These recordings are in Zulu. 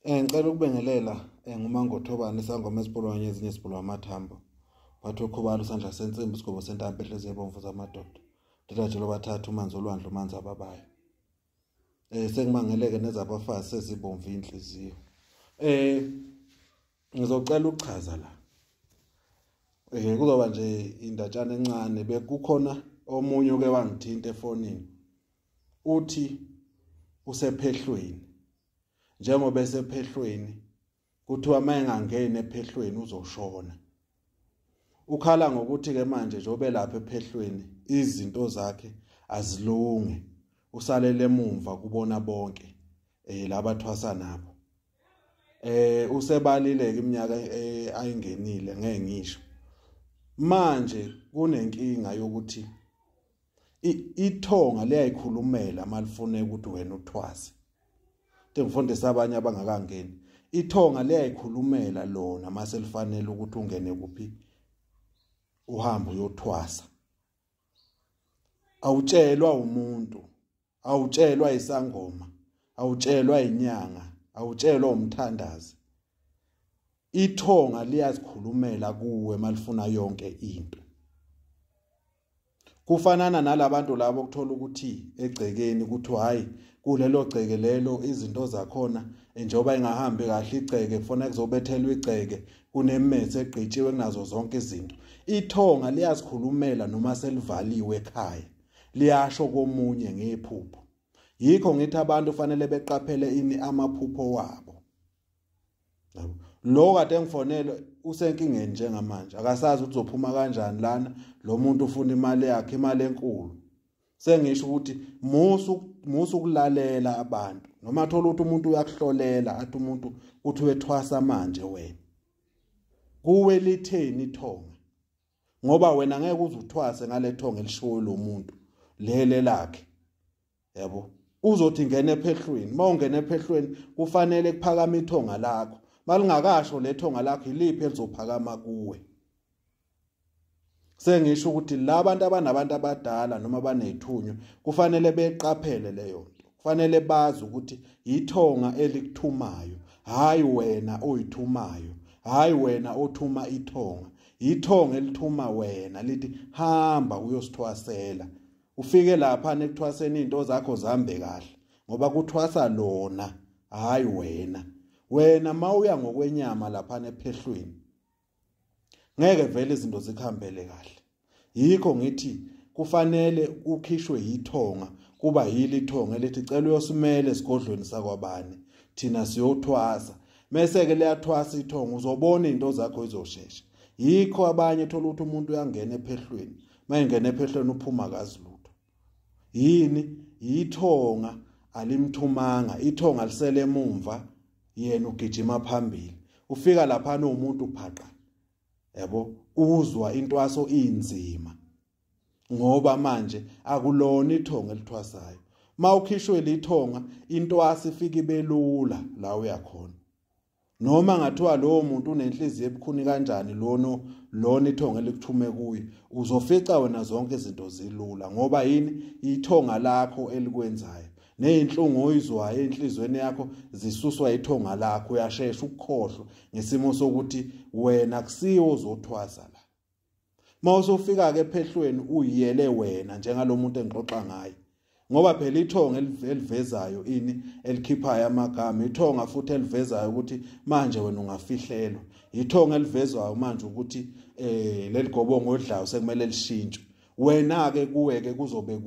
Ngicela ukubengelela nguMangothobane isangoma esipolwanye ezinye esipolwa amathambo. Batho khubala usandla sensimbi isigoma sentambo ehlezi ebomvu zamadoda. Ndidatshelo bathathu umanzi olwandle umanzi ababayo. Sengimangeleke nezabafazi sezibomvu inhliziyo. Ngizocela ukuchaza la. Kuzoba nje indatshana encane bekukhona omunye oke wangithinta efonini. Uthi usephehlweni. Njengoba esephehlweni kuthiwa mayengangena ephehlweni uzoshona. Ukhala ngokuthi ke manje njobe lapha ephehlweni izinto zakhe azilunge. Usalele emumva kubona bonke labathwasa nabo. Usebalile iminyaka ayingenile ngeke ngisho. Manje kunenkinga yokuthi ithonga liyayikhulumela malifune ukuthi wena uthwase. Ngifundisa abanye abangakangeni. Ithonga liyayikhulumela lona mase lifanele ukuthi ungene kuphi uhamba uyothwasa. Awutshelwa umuntu, awutshelwa isangoma, awutshelwa inyanga, awutshelwa umthandazi. Ithonga liyazikhulumela kuwe malifuna yonke into. Kufanana nalabantu labo ukuthola ukuthi egcekeni kuthi hayi kulelo gceke lelo izinto zakhona njengoba ingahambi kahle igceke kufanele kuzobethelwa igceke kunemethe egqitshiwe kunazo zonke izinto. Ithonga liyazikhulumela noma selivaliwe ekhaya. Liyasho komunye ngephupho. Yikho ngithi abantu kufanele beqaphele ini amaphupho wabo. Lo kade ngifonela usenkingeni njengamanje akasazi ukuthi uzophuma kanjani lana lo muntu ufuna imali yakhe imali enkulu. Sengisho ukuthi musu ukulalela abantu noma thola ukuthi umuntu uyakuhlolela athi umuntu uthi wethwasa manje wena. Kuwe litheni ithonga? Ngoba wena ngeke uzuthwase ngale thonga elishoyo lo muntu lele lakhe. Yabo uzothi ngene ephehlweni mawungena ephehlweni kufanele kuphakama ithonga lakho. Malingakasho lethonga lakho iliphi elizophakama kuwe. Sengisho ukuthi labantu abanabantu abadala noma banethunywa kufanele beqaphele leyo nto. Kufanele bazi ukuthi ithonga elikuthumayo, hayi wena oyithumayo, hayi wena othuma ithonga. Ithonga elithuma wena lithi hamba uyosithwasela. Ufike lapha nekuthwaseni into zakho zambe kahle ngoba kuthwasa lona, hayi wena. Wena mawuya ngokwenyama lapha ephehlweni ngeke vele izinto zikhambele kahle. Yikho ngithi kufanele ukhishwe ithonga kuba yili ithonga elithi cela uyosimele esigodlweni sakwabani thina siyothwasa. Mase ke liyathwasa ithonga uzobona into zakho izoshesha. Yikho abanye thola ukuthi umuntu uyangena ephehlweni mayengena ephehlweni uphuma kazilutho. Yini ithonga alimthumanga, ithonga lisele emumva yena ugijima phambili. Ufika lapha umuntu phaqa. Yabo uzwa intwaso inzima. Ngoba manje akulona ithonga elithwasayo. Mawukhishwe lithonga intwasi ifika ibelula la uyakhona. Noma ngathiwa lo muntu unenhliziyo ebukhuni kanjani lona ithonga elikuthume kuye uzofica wena zonke izinto zilula ngoba yini ithonga lakho elikwenzayo. Nezinhlungu oyizwayo enhlizweni yakho zisuswa ithonga lakho uyashesha ukukhohlwa ngesimo sokuthi wena kusiwo uzothwasa la. Mawusufika ke ephehlweni uyiyele wena njengalomuntu engixoxa ngaye. Ngoba phela ithonga elivezayo ini elikhiphayo amagama, ithonga futhi elivezayo ukuthi manje wena ungafihlelwa. Ithonga elivezwayo manje ukuthi leligobongo odlayo sekumele lishintshwe. Wena ke kuwe ke kuzobe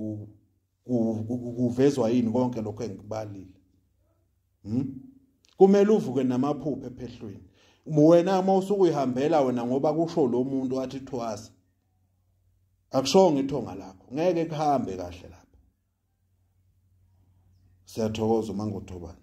kuvezwa yini konke lokho engikubalile. Kumele uvuke namaphupho ephehlweni. Wena mawusuku uyihambela wena ngoba kusho lo muntu athi thwasa. Akushonga ithonga lakho. Ngeke kuhambe kahle lapha. Siyathokoza uMangothobane.